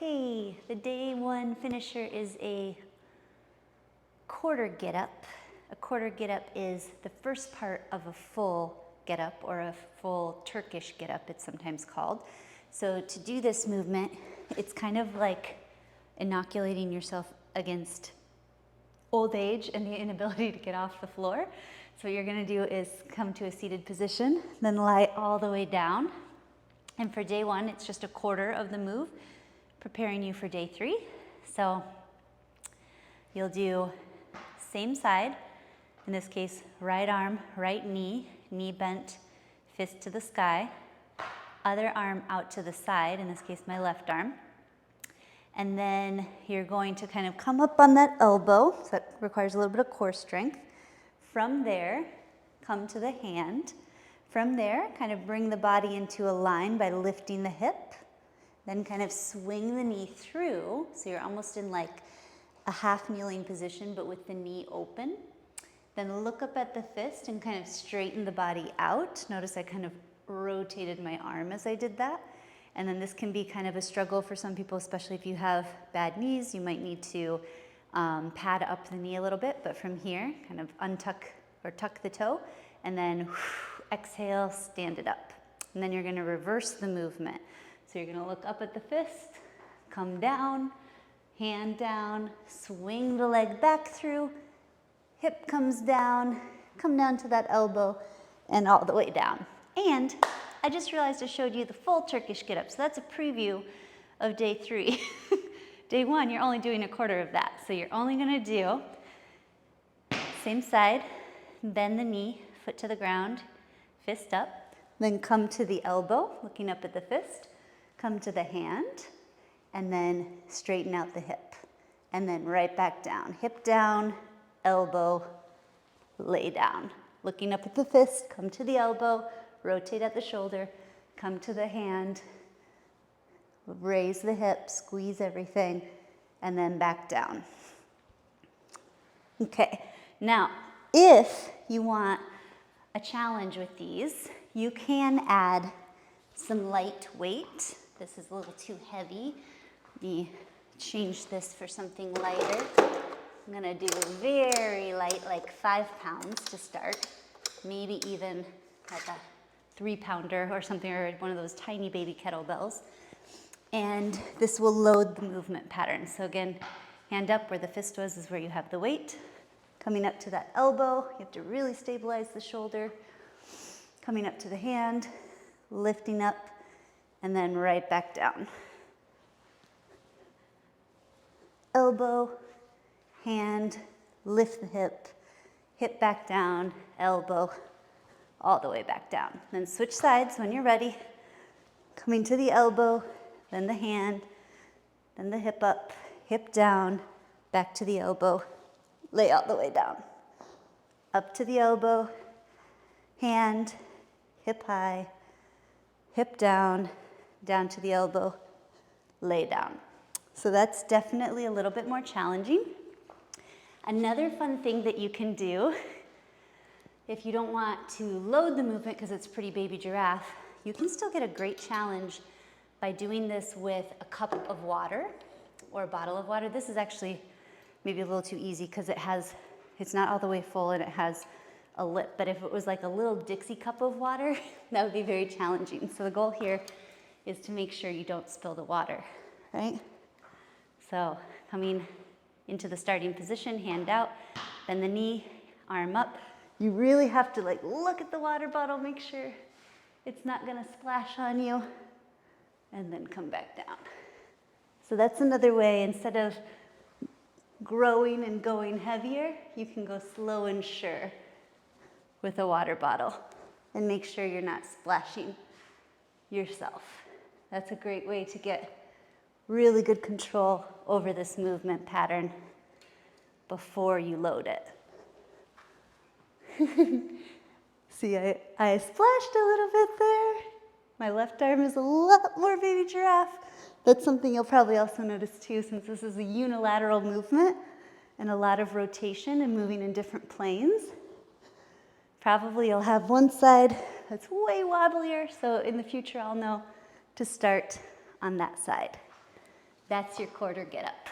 Okay, the day one finisher is a quarter get up. A quarter get up is the first part of a full get up, or a full Turkish get up, it's sometimes called. So to do this movement, it's kind of like inoculating yourself against old age and the inability to get off the floor. So what you're gonna do is come to a seated position, then lie all the way down. And for day one, it's just a quarter of the move, preparing you for day three. So you'll do same side, in this case, right arm, right knee, knee bent, fist to the sky, other arm out to the side, in this case, my left arm. And then you're going to kind of come up on that elbow, so that requires a little bit of core strength. From there, come to the hand. From there, kind of bring the body into a line by lifting the hip. Then kind of swing the knee through, so you're almost in like a half kneeling position, but with the knee open. Then look up at the fist and kind of straighten the body out. Notice I kind of rotated my arm as I did that. And then this can be kind of a struggle for some people, especially if you have bad knees. You might need to pad up the knee a little bit, but from here, kind of untuck or tuck the toe, and then exhale, stand it up. And then you're gonna reverse the movement. So you're gonna look up at the fist, come down, hand down, swing the leg back through, hip comes down, come down to that elbow, and all the way down. And I just realized I showed you the full Turkish get up, so that's a preview of day three. Day one, you're only doing a quarter of that. So you're only gonna do same side, bend the knee, foot to the ground, fist up, then come to the elbow, looking up at the fist, come to the hand, and then straighten out the hip. And then right back down, hip down, elbow, lay down. Looking up at the fist, come to the elbow, rotate at the shoulder, come to the hand, raise the hip, squeeze everything, and then back down. Okay, now if you want a challenge with these, you can add some light weight. This is a little too heavy. Let me change this for something lighter. I'm gonna do very light, like 5 pounds to start, maybe even like a 3-pounder or something, or one of those tiny baby kettlebells. And this will load the movement pattern. So again, hand up where the fist was is where you have the weight. Coming up to that elbow, you have to really stabilize the shoulder. Coming up to the hand, lifting up, and then right back down. Elbow, hand, lift the hip, hip back down, elbow, all the way back down. Then switch sides when you're ready. Coming to the elbow, then the hand, then the hip up, hip down, back to the elbow, lay all the way down. Up to the elbow, hand, hip high, hip down, down to the elbow, lay down. So that's definitely a little bit more challenging. Another fun thing that you can do, if you don't want to load the movement because it's pretty baby giraffe, you can still get a great challenge by doing this with a cup of water or a bottle of water. This is actually maybe a little too easy because it's not all the way full and it has a lip, but if it was like a little Dixie cup of water, that would be very challenging. So the goal here is to make sure you don't spill the water, right? So coming into the starting position, hand out, bend the knee, arm up. You really have to like look at the water bottle, make sure it's not gonna splash on you, and then come back down. So that's another way, instead of growing and going heavier, you can go slow and sure with a water bottle and make sure you're not splashing yourself. That's a great way to get really good control over this movement pattern before you load it. See, I splashed a little bit there. My left arm is a lot more baby giraffe. That's something you'll probably also notice too, since this is a unilateral movement and a lot of rotation and moving in different planes. Probably you'll have one side that's way wobblier, so in the future I'll know to start on that side. That's your quarter get up.